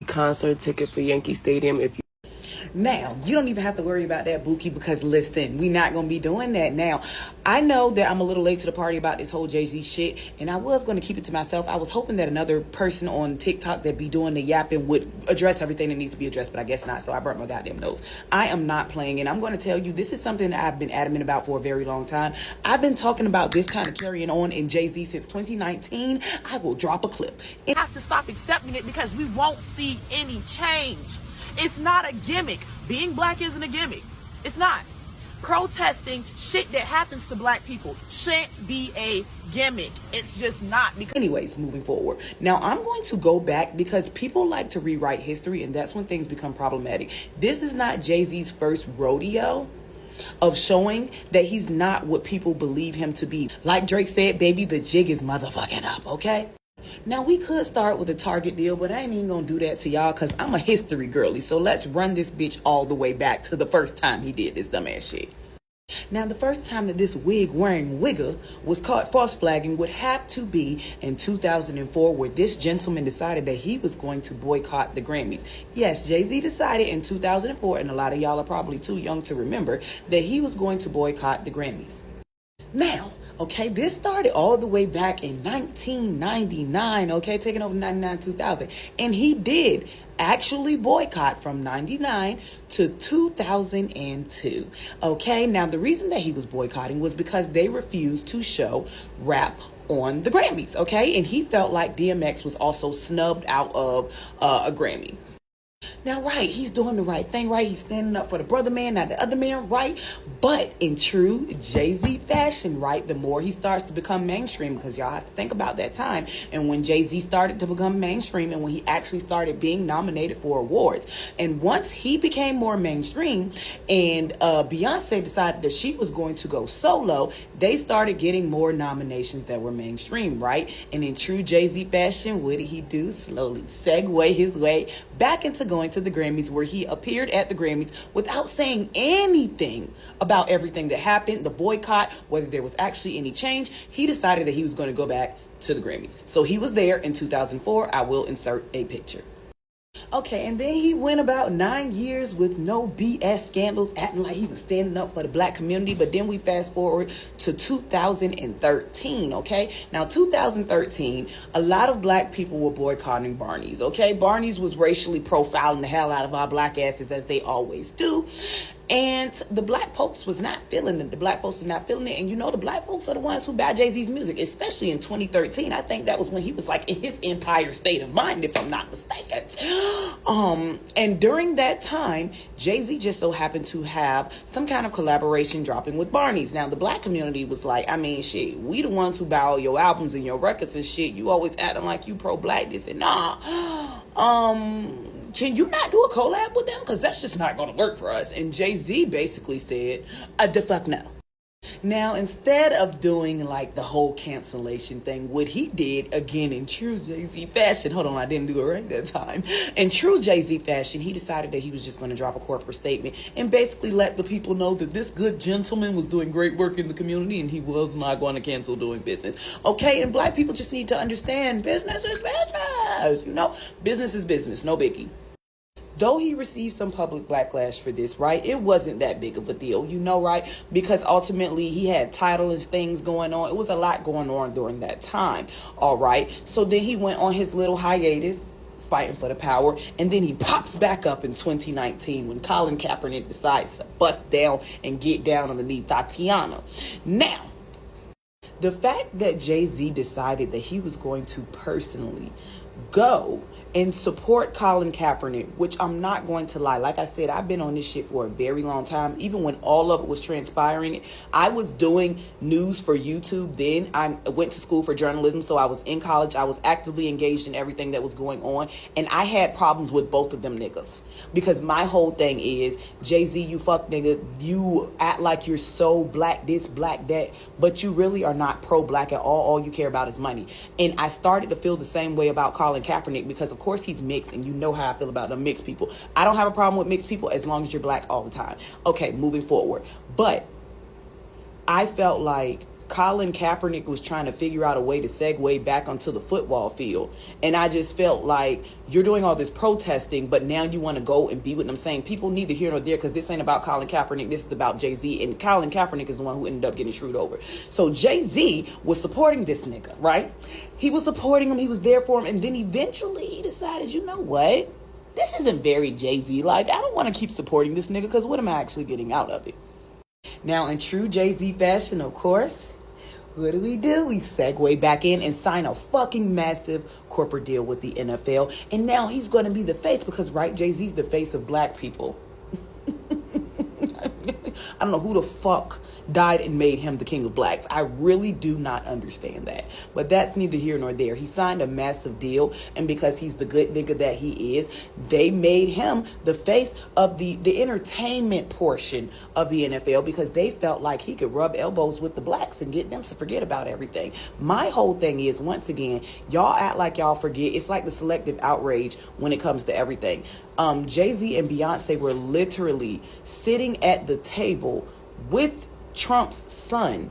concert ticket for Yankee Stadium if you. Now, you don't even have to worry about that, Buki, because listen, we're not going to be doing that. Now, I know that I'm a little late to the party about this whole Jay-Z shit, and I was going to keep it to myself. I was hoping that another person on TikTok that be doing the yapping would address everything that needs to be addressed, but I guess not, so I brought my goddamn notes. I am not playing, and I'm going to tell you, this is something that I've been adamant about for a very long time. I've been talking about this kind of carrying on in Jay-Z since 2019. I will drop a clip. We have to stop accepting it because we won't see any change. It's not a gimmick. Being black isn't a gimmick. It's not. Protesting shit that happens to black people shan't be a gimmick. It's just not. Anyways, moving forward. Now, I'm going to go back because people like to rewrite history, and that's when things become problematic. This is not Jay-Z's first rodeo of showing that he's not what people believe him to be. Like Drake said, baby, the jig is motherfucking up, okay? Now, we could start with a Target deal, but I ain't even gonna do that to y'all because I'm a history girly. So let's run this bitch all the way back to the first time he did this dumbass shit. Now, the first time that this wig-wearing wigger was caught false flagging would have to be in 2004, where this gentleman decided that he was going to boycott the Grammys. Yes, Jay-Z decided in 2004, and a lot of y'all are probably too young to remember, that he was going to boycott the Grammys. Now, okay, this started all the way back in 1999, okay, taking over 99, 2000. And he did actually boycott from 99 to 2002, okay? Now, the reason that he was boycotting was because they refused to show rap on the Grammys, okay? And he felt like DMX was also snubbed out of a Grammy. Now, right, he's doing the right thing, right? He's standing up for the brother man, not the other man, right? But in true Jay-Z fashion, right, the more he starts to become mainstream, because y'all have to think about that time, and when Jay-Z started to become mainstream and when he actually started being nominated for awards. And once he became more mainstream and Beyonce decided that she was going to go solo, they started getting more nominations that were mainstream, right? And in true Jay-Z fashion, what did he do? Slowly segue his way back into going to the Grammys, where he appeared at the Grammys without saying anything about everything that happened, the boycott, whether there was actually any change. He decided that he was going to go back to the Grammys. So he was there in 2004. I will insert a picture. Okay, and then he went about 9 years with no BS scandals, acting like he was standing up for the black community. But then we fast forward to 2013, okay? Now, 2013, a lot of black people were boycotting Barney's, okay? Barney's was racially profiling the hell out of our black asses, as they always do. And the black folks was not feeling it. The black folks was not feeling it. And you know, the black folks are the ones who buy Jay-Z's music, especially in 2013. I think that was when he was like in his empire state of mind, if I'm not mistaken. And during that time, Jay-Z just so happened to have some kind of collaboration dropping with Barney's. Now, the black community was like, I mean, shit, we the ones who buy all your albums and your records and shit. You always acting like you pro-black. This and nah. Can you not do a collab with them? Because that's just not going to work for us. And Jay-Z basically said, the fuck no. Now, instead of doing like the whole cancellation thing, what he did, again, in true Jay-Z fashion, hold on, I didn't do it right that time. In true Jay-Z fashion, he decided that he was just going to drop a corporate statement and basically let the people know that this good gentleman was doing great work in the community and he was not going to cancel doing business. Okay, and black people just need to understand business is business. You know, business is business, no biggie. Though he received some public backlash for this, right, it wasn't that big of a deal, you know, right? Because ultimately he had title and things going on. It was a lot going on during that time, all right? So then he went on his little hiatus, fighting for the power, and then he pops back up in 2019 when Colin Kaepernick decides to bust down and get down underneath Tatiana. Now, the fact that Jay-Z decided that he was going to personally go and support Colin Kaepernick, which I'm not going to lie. Like I said, I've been on this shit for a very long time. Even when all of it was transpiring, I was doing news for YouTube then. I went to school for journalism, so I was in college. I was actively engaged in everything that was going on. And I had problems with both of them niggas. Because my whole thing is, Jay-Z, you fuck nigga, you act like you're so black this, black that, but you really are not pro-black at all. All you care about is money. And I started to feel the same way about Colin Kaepernick because, of course, he's mixed, and you know how I feel about them mixed people. I don't have a problem with mixed people as long as you're black all the time. Okay, moving forward. But I felt like Colin Kaepernick was trying to figure out a way to segue back onto the football field. And I just felt like you're doing all this protesting, but now you want to go and be with them, saying people neither here nor there, because this ain't about Colin Kaepernick. This is about Jay-Z. And Colin Kaepernick is the one who ended up getting screwed over. So Jay-Z was supporting this nigga, right? He was supporting him. He was there for him. And then eventually he decided, you know what? This isn't very Jay-Z. Like, I don't want to keep supporting this nigga, because what am I actually getting out of it? Now, in true Jay-Z fashion, of course, what do? We segue back in and sign a fucking massive corporate deal with the NFL. And now he's going to be the face because, right, Jay-Z's the face of black people. I don't know who the fuck died and made him the king of blacks. I really do not understand that. But that's neither here nor there. He signed a massive deal, and because he's the good nigga that he is, they made him the face of the entertainment portion of the NFL, because they felt like he could rub elbows with the blacks and get them to forget about everything. My whole thing is, once again, y'all act like y'all forget. It's like the selective outrage when it comes to everything. Jay-Z and Beyonce were literally sitting at the table with Trump's son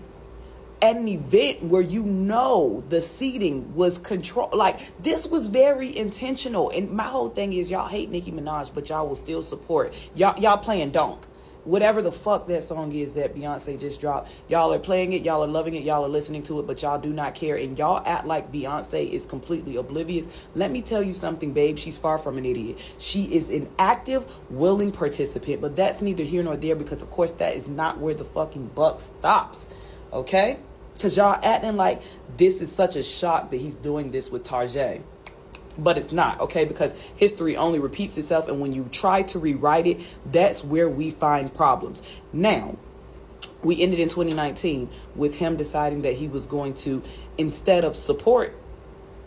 at an event where, you know, the seating was controlled. Like, this was very intentional. And my whole thing is, y'all hate Nicki Minaj, but y'all will still support. Y'all playing donk. Whatever the fuck that song is that Beyonce just dropped, y'all are playing it, y'all are loving it, y'all are listening to it, but y'all do not care. And y'all act like Beyonce is completely oblivious. Let me tell you something, babe. She's far from an idiot. She is an active, willing participant, but that's neither here nor there, because, of course, that is not where the fucking buck stops. Okay? Because y'all acting like this is such a shock that he's doing this with Tarjay. But it's not, okay? Because history only repeats itself, and when you try to rewrite it, that's where we find problems. Now, we ended in 2019 with him deciding that he was going to, instead of support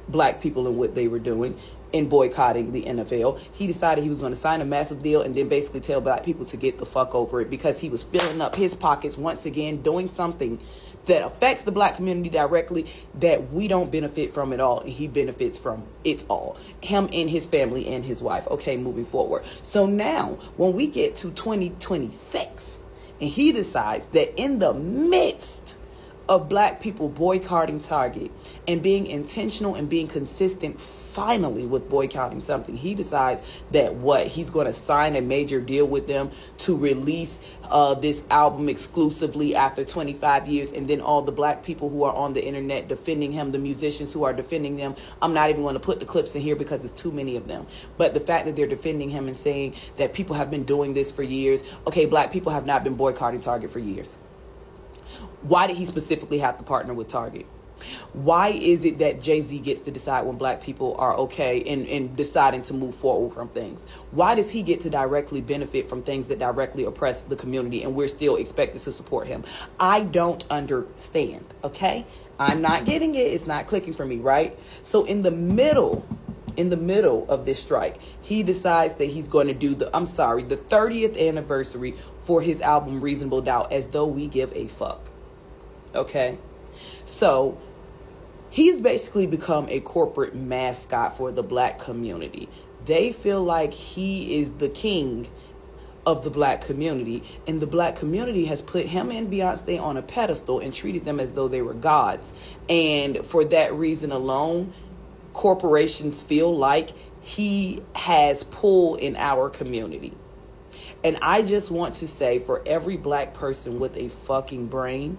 black people in what they were doing in boycotting the NFL, he decided he was going to sign a massive deal and then basically tell black people to get the fuck over it, because he was filling up his pockets once again, doing something that affects the black community directly that we don't benefit from at all, and he benefits from it all. Him and his family and his wife. Okay, moving forward. So now, when we get to 2026, and he decides that in the midst of black people boycotting Target and being intentional and being consistent finally with boycotting something, he decides that he's going to sign a major deal with them to release this album exclusively after 25 years. And then all the black people who are on the internet defending him, the musicians who are defending them, I'm not even going to put the clips in here because it's too many of them. But the fact that they're defending him and saying that people have been doing this for years. Okay, black people have not been boycotting Target for years. Why did he specifically have to partner with Target? Why is it that Jay-Z gets to decide when black people are okay in deciding to move forward from things? Why does he get to directly benefit from things that directly oppress the community, and we're still expected to support him? I don't understand, okay? I'm not getting it. It's not clicking for me, right? So in the middle of this strike, he decides that he's going to do the 30th anniversary for his album Reasonable Doubt, as though we give a fuck. Okay? So he's basically become a corporate mascot for the black community. They feel like he is the king of the black community, and the black community has put him and Beyonce on a pedestal and treated them as though they were gods. And for that reason alone, corporations feel like he has pull in our community. And I just want to say, for every black person with a fucking brain,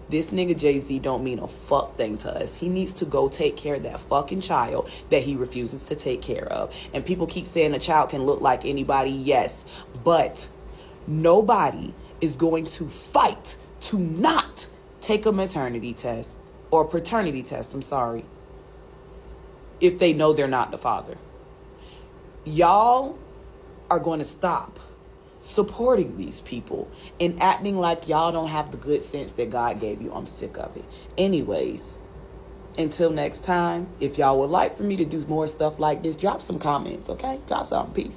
this nigga Jay-Z don't mean a fuck thing to us. He needs to go take care of that fucking child that he refuses to take care of. And people keep saying a child can look like anybody. Yes, but nobody is going to fight to not take a maternity test or paternity test, if they know they're not the father. Y'all are going to stop supporting these people and acting like y'all don't have the good sense that God gave you. I'm sick of it. Anyways, until next time, if y'all would like for me to do more stuff like this, drop some comments, okay? Drop something. Peace.